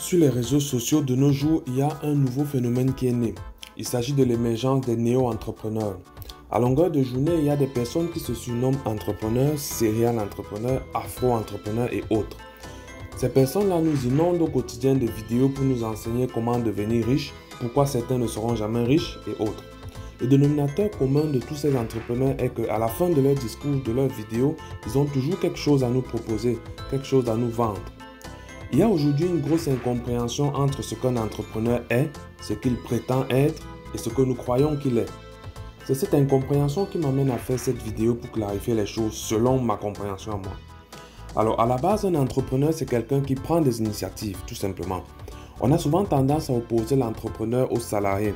Sur les réseaux sociaux de nos jours, il y a un nouveau phénomène qui est né. Il s'agit de l'émergence des néo-entrepreneurs. À longueur de journée, il y a des personnes qui se surnomment entrepreneurs, serial entrepreneurs, afro-entrepreneurs et autres. Ces personnes-là nous inondent au quotidien de vidéos pour nous enseigner comment devenir riche, pourquoi certains ne seront jamais riches et autres. Le dénominateur commun de tous ces entrepreneurs est qu'à la fin de leur discours, de leur vidéo, ils ont toujours quelque chose à nous proposer, quelque chose à nous vendre. Il y a aujourd'hui une grosse incompréhension entre ce qu'un entrepreneur est, ce qu'il prétend être et ce que nous croyons qu'il est. C'est cette incompréhension qui m'amène à faire cette vidéo pour clarifier les choses selon ma compréhension à moi. Alors, à la base, un entrepreneur, c'est quelqu'un qui prend des initiatives, tout simplement. On a souvent tendance à opposer l'entrepreneur aux salariés.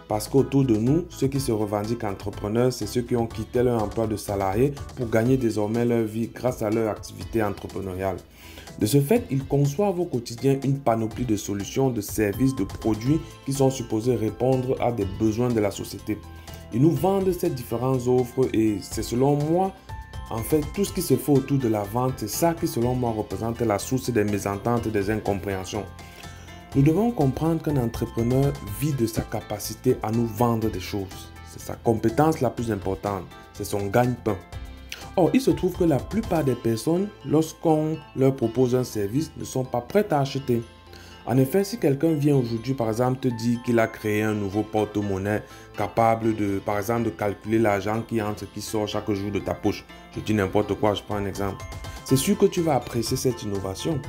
Parce qu'autour de nous, ceux qui se revendiquent entrepreneurs, c'est ceux qui ont quitté leur emploi de salarié pour gagner désormais leur vie grâce à leur activité entrepreneuriale. De ce fait, ils conçoivent au quotidien une panoplie de solutions, de services, de produits qui sont supposés répondre à des besoins de la société. Ils nous vendent ces différentes offres et c'est selon moi, en fait, tout ce qui se fait autour de la vente, c'est ça qui selon moi représente la source des mésententes et des incompréhensions. Nous devons comprendre qu'un entrepreneur vit de sa capacité à nous vendre des choses. C'est sa compétence la plus importante, c'est son gagne-pain. Or, il se trouve que la plupart des personnes, lorsqu'on leur propose un service, ne sont pas prêtes à acheter. En effet, si quelqu'un vient aujourd'hui, par exemple, te dire qu'il a créé un nouveau porte-monnaie capable de, par exemple, de calculer l'argent qui entre et qui sort chaque jour de ta poche, je dis n'importe quoi, je prends un exemple, c'est sûr que tu vas apprécier cette innovation.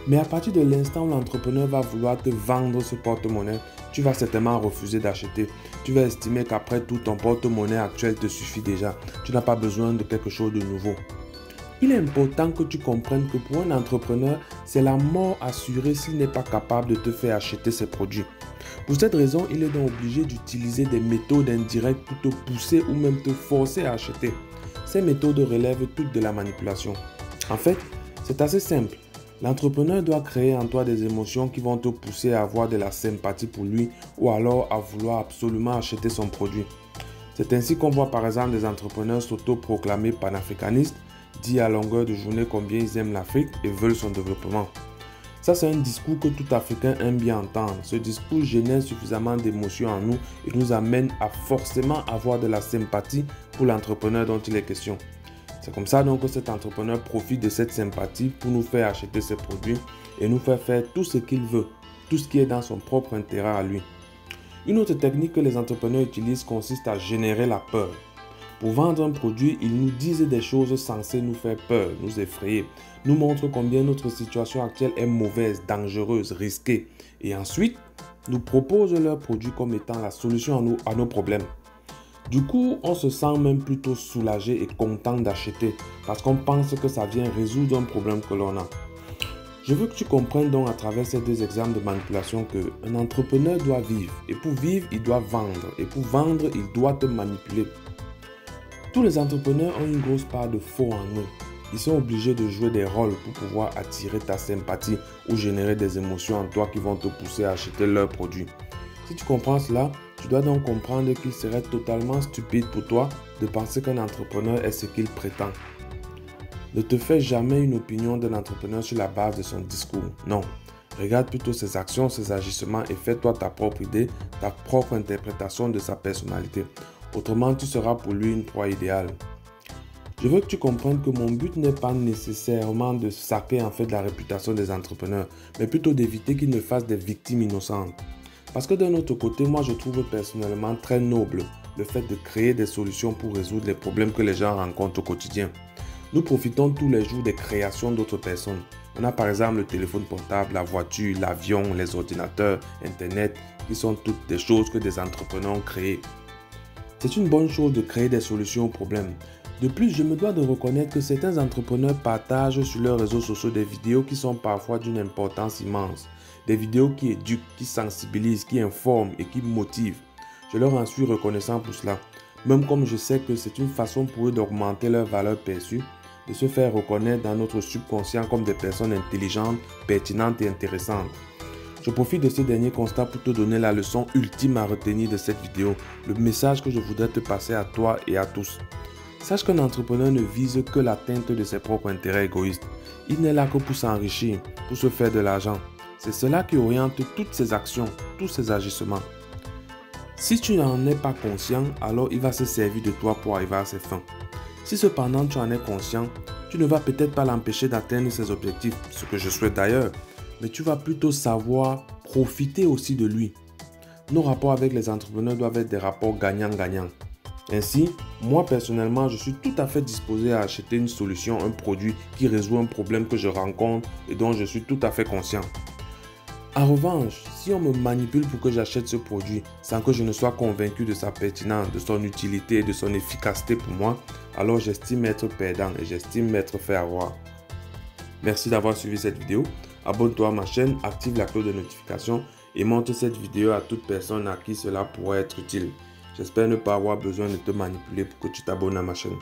Mais à partir de l'instant où l'entrepreneur va vouloir te vendre ce porte-monnaie, tu vas certainement refuser d'acheter. Tu vas estimer qu'après tout, ton porte-monnaie actuel te suffit déjà. Tu n'as pas besoin de quelque chose de nouveau. Il est important que tu comprennes que pour un entrepreneur, c'est la mort assurée s'il n'est pas capable de te faire acheter ses produits. Pour cette raison, il est donc obligé d'utiliser des méthodes indirectes pour te pousser ou même te forcer à acheter. Ces méthodes relèvent toutes de la manipulation. En fait, c'est assez simple. L'entrepreneur doit créer en toi des émotions qui vont te pousser à avoir de la sympathie pour lui ou alors à vouloir absolument acheter son produit. C'est ainsi qu'on voit par exemple des entrepreneurs s'auto-proclamer panafricanistes, dire à longueur de journée combien ils aiment l'Afrique et veulent son développement. Ça, c'est un discours que tout Africain aime bien entendre. Ce discours génère suffisamment d'émotions en nous et nous amène à forcément avoir de la sympathie pour l'entrepreneur dont il est question. C'est comme ça donc que cet entrepreneur profite de cette sympathie pour nous faire acheter ses produits et nous faire faire tout ce qu'il veut, tout ce qui est dans son propre intérêt à lui. Une autre technique que les entrepreneurs utilisent consiste à générer la peur. Pour vendre un produit, ils nous disent des choses censées nous faire peur, nous effrayer, nous montrent combien notre situation actuelle est mauvaise, dangereuse, risquée et ensuite nous proposent leur produit comme étant la solution à nos problèmes. Du coup, on se sent même plutôt soulagé et content d'acheter parce qu'on pense que ça vient résoudre un problème que l'on a. Je veux que tu comprennes donc à travers ces deux exemples de manipulation qu'un entrepreneur doit vivre et pour vivre, il doit vendre et pour vendre, il doit te manipuler. Tous les entrepreneurs ont une grosse part de faux en eux. Ils sont obligés de jouer des rôles pour pouvoir attirer ta sympathie ou générer des émotions en toi qui vont te pousser à acheter leurs produits. Si tu comprends cela, tu dois donc comprendre qu'il serait totalement stupide pour toi de penser qu'un entrepreneur est ce qu'il prétend. Ne te fais jamais une opinion d'un entrepreneur sur la base de son discours. Non. Regarde plutôt ses actions, ses agissements et fais-toi ta propre idée, ta propre interprétation de sa personnalité. Autrement, tu seras pour lui une proie idéale. Je veux que tu comprennes que mon but n'est pas nécessairement de saquer en fait la réputation des entrepreneurs, mais plutôt d'éviter qu'ils ne fassent des victimes innocentes. Parce que d'un autre côté, moi je trouve personnellement très noble le fait de créer des solutions pour résoudre les problèmes que les gens rencontrent au quotidien. Nous profitons tous les jours des créations d'autres personnes. On a par exemple le téléphone portable, la voiture, l'avion, les ordinateurs, Internet, qui sont toutes des choses que des entrepreneurs ont créées. C'est une bonne chose de créer des solutions aux problèmes. De plus, je me dois de reconnaître que certains entrepreneurs partagent sur leurs réseaux sociaux des vidéos qui sont parfois d'une importance immense. Des vidéos qui éduquent, qui sensibilisent, qui informent et qui motivent. Je leur en suis reconnaissant pour cela. Même comme je sais que c'est une façon pour eux d'augmenter leur valeur perçue, de se faire reconnaître dans notre subconscient comme des personnes intelligentes, pertinentes et intéressantes. Je profite de ce dernier constat pour te donner la leçon ultime à retenir de cette vidéo, le message que je voudrais te passer à toi et à tous. Sache qu'un entrepreneur ne vise que l'atteinte de ses propres intérêts égoïstes. Il n'est là que pour s'enrichir, pour se faire de l'argent. C'est cela qui oriente toutes ses actions, tous ses agissements. Si tu n'en es pas conscient, alors il va se servir de toi pour arriver à ses fins. Si cependant tu en es conscient, tu ne vas peut-être pas l'empêcher d'atteindre ses objectifs, ce que je souhaite d'ailleurs, mais tu vas plutôt savoir profiter aussi de lui. Nos rapports avec les entrepreneurs doivent être des rapports gagnant-gagnant. Ainsi, moi personnellement, je suis tout à fait disposé à acheter une solution, un produit qui résout un problème que je rencontre et dont je suis tout à fait conscient. En revanche, si on me manipule pour que j'achète ce produit sans que je ne sois convaincu de sa pertinence, de son utilité et de son efficacité pour moi, alors j'estime être perdant et j'estime m'être fait avoir. Merci d'avoir suivi cette vidéo. Abonne-toi à ma chaîne, active la cloche de notification et montre cette vidéo à toute personne à qui cela pourrait être utile. J'espère ne pas avoir besoin de te manipuler pour que tu t'abonnes à ma chaîne.